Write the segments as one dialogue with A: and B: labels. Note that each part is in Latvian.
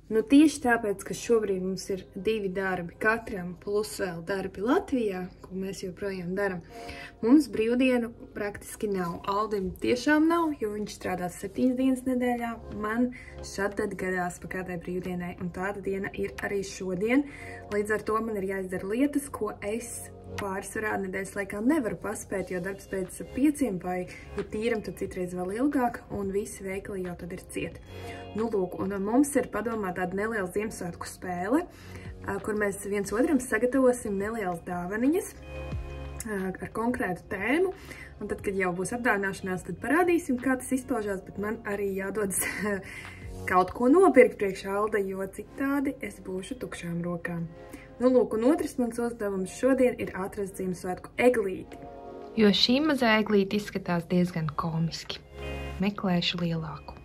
A: Nu, tieši tāpēc, ka šobrīd mums ir 2 darbi katram, plus vēl darbi Latvijā, ko mēs joprojām daram, mums brīvdienu praktiski nav. Aldim tiešām nav, jo viņš strādā 7 dienas nedēļā. Man šad tad gadās pa kādai brīvdienai, un tāda diena ir arī šodien. Līdz ar to man ir jāizdara lietas, ko es pārsvarā nedēļas laikā nevaru paspēt, jo darbs beidzas ap 5 vai, ja tīram, tad citreiz vēl ilgāk, un visi veikali jau tad ir cieti. Nu, lūk, un mums ir padomā tāda neliela Ziemassvētku spēle, kur mēs viens otram sagatavosim nelielas dāvaniņas ar konkrētu tēmu, un tad, kad jau būs apdāvināšanās, tad parādīsim, kā tas izpaužās, bet man arī jādodas kaut ko nopirkt priekš Alda, jo citādi es būšu tukšām rokām. Nu, lūk, un otrs mans uzdevums šodien ir atrast Ziemassvētku eglīti.
B: Jo šī mazā eglīte izskatās diezgan komiski. Meklēšu lielāku.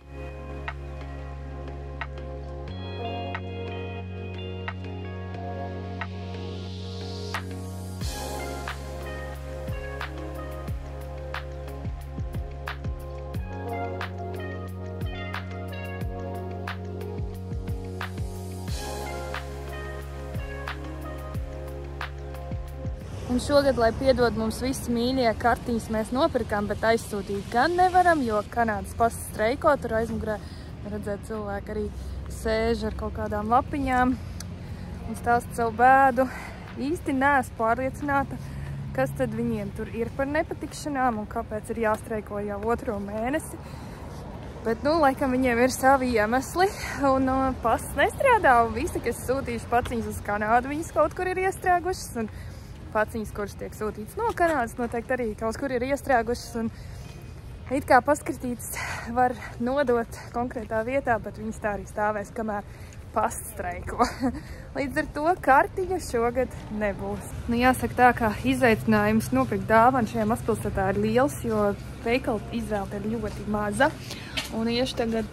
C: Un šogad, lai piedod mums visi mīļie, kartiņas mēs nopirkām, bet aizsūtīt gan nevaram, jo Kanādas pases streiko, tur aizmugurē redzēt cilvēki arī sēž ar kaut kādām lapiņām un stāst savu bēdu. Īsti neesmu pārliecināta, kas tad viņiem tur ir par nepatikšanām un kāpēc ir jāstreiko jau 2. mēnesi. Bet, nu, laikam viņiem ir savi iemesli un pases nestrādā, un visi, kas sūtījuši paciņas uz Kanādu, viņas kaut kur ir iestrēgušas, un paciņas, kuras tiek sūtītas no Kanādas, noteikti arī kaut kur ir iestrēgušas, un it kā paskatītas var nodot konkrētā vietā, bet viņas tā arī stāvēs, kamēr pases streiko. Līdz ar to kartiņu šogad nebūs. Nu, jāsaka tā, ka izaicinājums nopirkt dāvanu šajā mazpilsētā ir liels, jo veikala izvēle ir ļoti maza. Un iešu tagad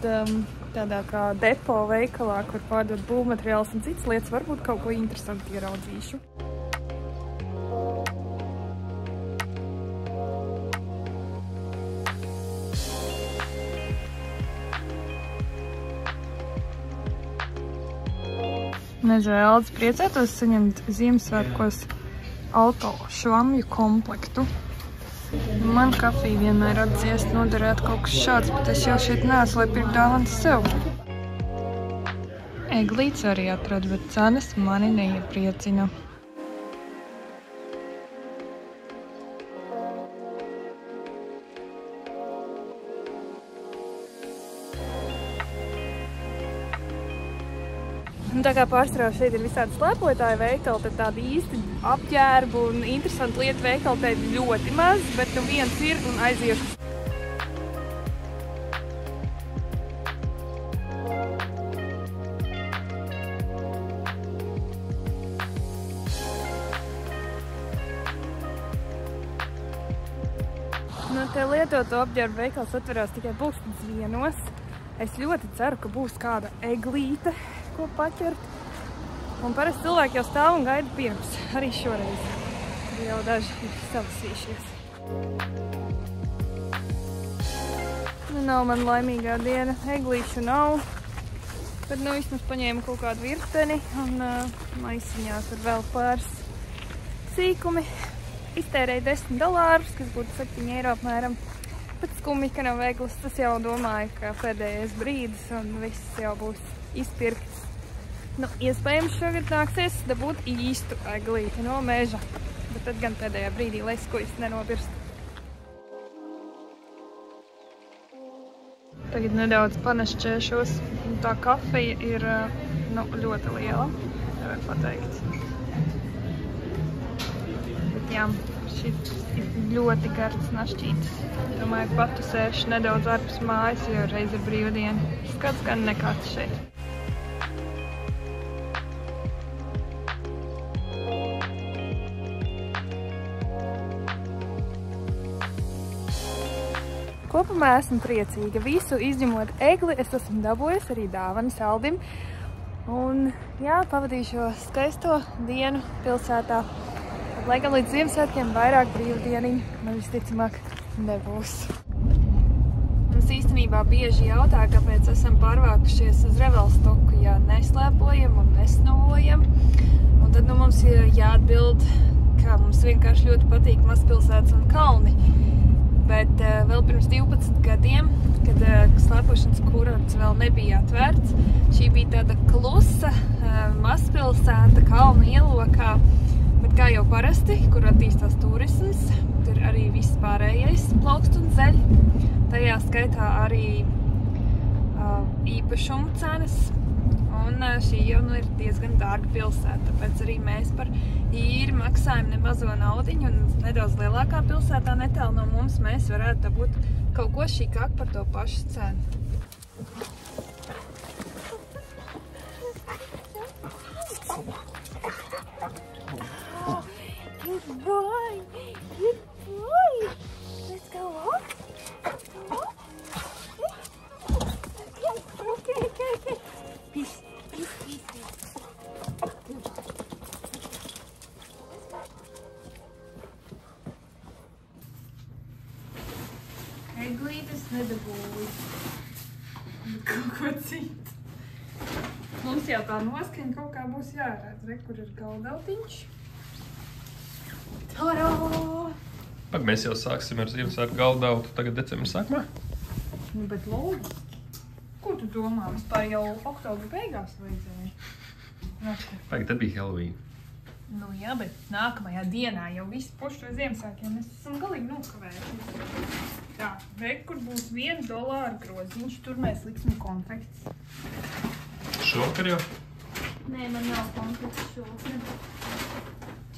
C: tādā kā depo veikalā, kur pārdod būvmateriālus un citas lietas, varbūt kaut ko interesanti ieraudzīšu. Nezinu, Aldis priecētos saņemt Ziemassvētkos auto švamju komplektu. Man kafija vienmēr atdziest noderētu kaut kas šāds, bet es jau šeit neesmu, lai pirkt dāvanas sev. Eglītes arī atradu, bet cenas mani neiepriecina. Un tā kā pārsvarā šeit ir visādi slēpotāju veikali, tad tādi īsti apģērbu un interesanti lietu veikali te ir ļoti maz, bet nu viens ir un aiziešu. Nu, te lietoto apģērbu veikals atverās tikai 1:00. Es ļoti ceru, ka būs kāda eglīte, ko paķert. Un parasti cilvēki jau stāv un gaida pirms. Arī šoreiz. Tur jau daži ir salasījušies. Nu, nav man laimīgā diena. Eglīšu nav. Bet nu vismaz paņēmu kaut kādu virteni un maisiņā tur vēl pāris sīkumi. Iztērēju $10, kas būtu 7 eiro apmēram. Bet skumji, ka nav eglis. Tas jau domāju, ka pēdējais brīdis un viss jau būs izpirkts. Nu, iespējams šogad nāksies dabūt īstu eglīti no meža, bet tad gan pēdējā brīdī, lai skujas nenopirst. Tagad nedaudz panašķēšos, un tā kafija ir nu, ļoti liela, nevar pateikt. Bet jā, šis ir ļoti gards našķītis. Domāju, patusēšu nedaudz ārpus mājas, jo reiz ir brīvdiena. Skats gan nekāds šeit. Kopumā esmu priecīga. Visu izņemot egli, es esmu dabūjusi arī dāvanas Aldim. Un jā, pavadīju šo skaisto dienu pilsētā. Tad, lai gan līdz Ziemassvētkiem vairāk brīvdieniņu man visticamāk nebūs. Mums īstenībā bieži jautā, kāpēc esam pārvākušies uz Revelstoku, ja nes jāatbild, kā mums vienkārši ļoti patīk mazpilsētas un kalni. Bet vēl pirms 12 gadiem, kad slēpošanas kurorts vēl nebija atvērts, šī bija tāda klusa mazpilsēta kalnu ielokā. Bet kā jau parasti, kur attīstās turisms, tur arī viss pārējais plaukst un zeļ. Tajā skaitā arī īpašumu cenas. Un šī jau ir diezgan dārga pilsēta, tāpēc arī mēs par īri maksājam nemazo naudiņu un nedaudz lielākā pilsētā netālu no mums mēs varētu dabūt kaut ko šīkāk par to pašu cenu. Good boy! Good boy! Let's go walk! Okay. Peace. Eglītes nedabūju. Kaut ko citu. Mums jau tā noskaņa kaut kā būs jārādz. Re, kur ir galdautiņš. Tarā!
D: Pak, mēs jau sāksim ar Ziemassvētku galdautu tagad decembra sākumā?
C: Nu, bet loģiski. Ko tu domā? Vispār jau oktobra beigās vajadzēja.
D: Pak, tad bija Halloween.
C: Nu jā, bet nākamajā dienā jau visi puši vai Ziemassvētkiem mēs esam galīgi nokavēti. Tā, re, kur būs $1 groziņš, tur mēs liksim konfekts.
D: Šovakar jau?
C: Nē, man nav konfekts šovakar.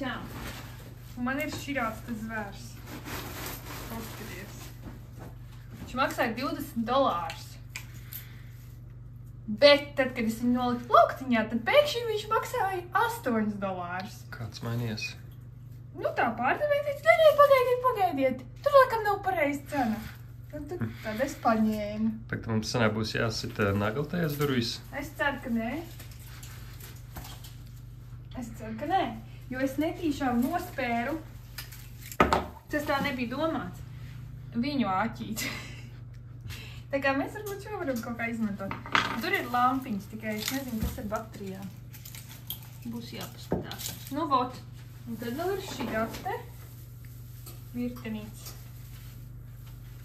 C: Čau. Un man ir širāts tas zvērs. Paskaties. Viņš maksāja $20. Bet tad, kad es viņu noliku plauktiņā, tad pēkšņi viņš maksāja $8.
D: Kāds mainījies?
C: Nu tā pārdevēja teica, nē, pagaidiet. Tur laikam nav pareiza cena. Tad es paņēmu.
D: Pak, mums sanā būs jāsit nagltajās durvīs.
C: Es ceru, ka nē. Jo es netīšām nospēru. Tas tā nebija domāts. Viņu āķīt. Tā kā mēs varbūt šo varam kaut kā izmantot. Tur ir lampiņas, tikai es nezinu, kas ir baterijā. Būs jāpaskatās. Nu, vot. Un tad vēl ir šī te virtenīca.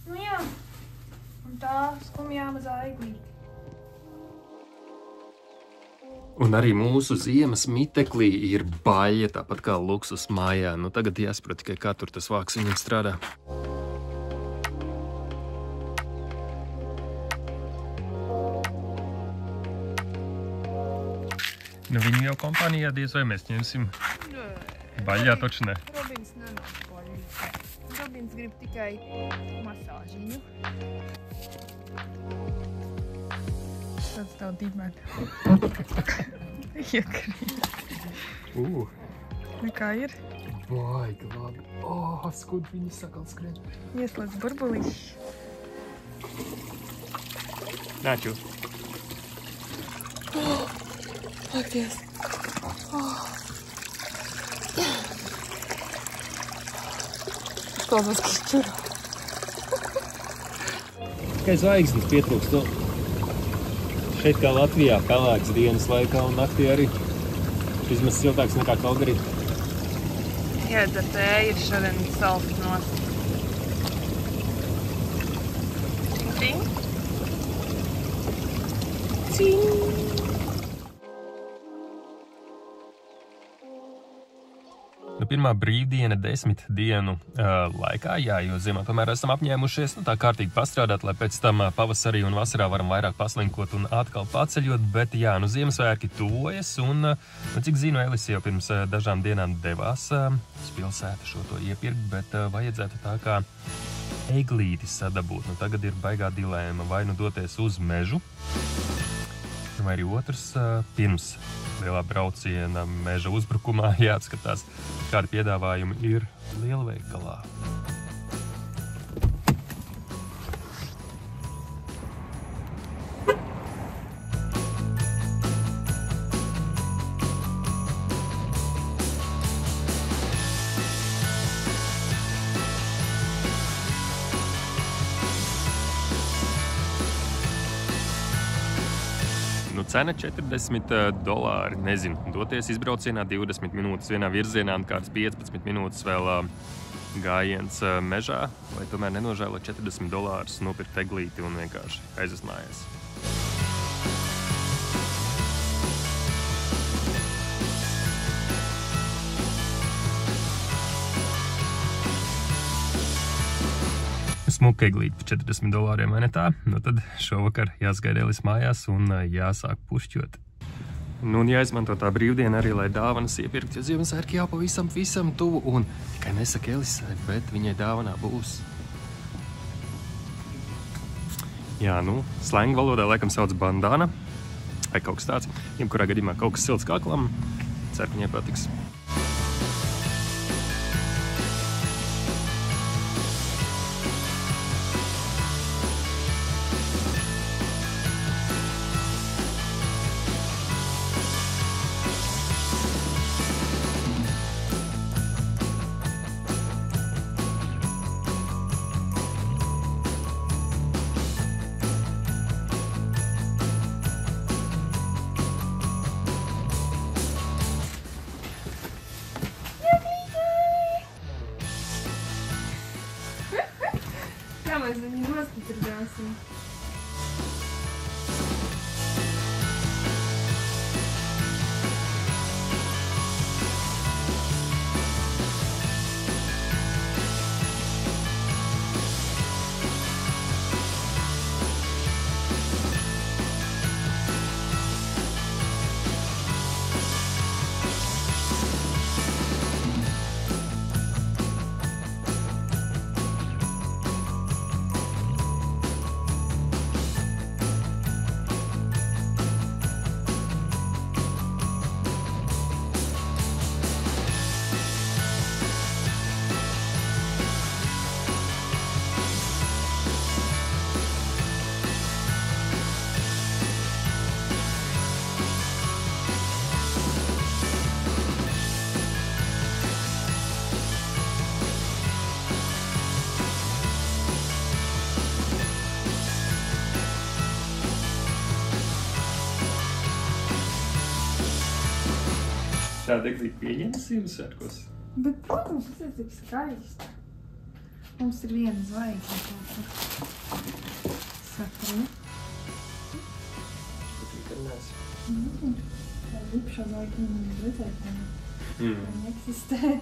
C: Nu jā. Un tā skumjā mazā eglīte.
D: Un arī mūsu ziemas miteklī ir baļa, tāpat kā luksus mājā. Nu, tagad jāsaprot tikai, kā tur tas vāks viņam strādā. Nu, viņu jau kompānijā diez vai mēs ņemsim. Baļā taču ne.
C: Robins nenāk baļu. Robins grib tikai masāžiņu. Tāds tā dibēt. Iekrīt. Nu kā ir?
D: Baigi labi. Skud viņi sakal skrien.
C: Ieslēdz burbulīši.
D: Nāču.
C: Pakties. Izklausās, ka šķiro.
D: Tikai zvaigznes pietrūkst. Šeit kā Latvijā pelēks dienas laikā un naktī arī. Vismaz siltāks nekā Kalgarī.
C: Iedzer tēju ir šodien salst nost. Cing, cing. Cing.
D: Nu, pirmā brīvdiena 10 dienu laikā, jā, jo ziemā tomēr esam apņēmušies tā kārtīgi pastrādāt, lai pēc tam pavasarī un vasarā varam vairāk paslinkot un atkal paceļot, bet jā, nu Ziemassvētki tuvojas un, cik zinu, Elise jau pirms dažām dienām devās uz pilsētu šo to iepirkt, bet vajadzētu tā kā eglīti sadabūt. Nu, tagad ir baigā dilēma, vai nu doties uz mežu, vai arī otrs pirms lielā brauciena meža uzbrukumā jāatskatās, kādi piedāvājumi ir lielveikalā. cena $40. Nezinu, doties izbraucienā 20 minūtes vienā virzienā un kāds 15 minūtes vēl gājiens mežā, vai tomēr nenožēlo $40 nopirkt eglīti un vienkārši aizvest mājās. Smuka eglīti par $40, vai ne tā? Nu tad šovakar jāsgaida Elis mājās un jāsāk pušķot. Nu un jāizmanto tā brīvdiena arī, lai dāvanas iepirkt, jo Ziemassvētki jau pavisam tuvu un tikai nesaka Elisai, bet viņai dāvanā būs. Jā, nu, slengu valodā laikam sauc bandāna vai kaut kas tāds. Jebkurā gadījumā kaut kas silts kaklam, ceru, viņai patiks.
A: Kā mēs viņu nostiprināsim? Tāda eglīte pieņemas Ziemassvētkos? Bet, protams, tas ir tik skaisti. Mums ir viena zvaigzne kaut kur. Sakri.
D: Patīk ar mēs.
A: Tā lipšā zvaigzne man redzēt, viņa eksistē.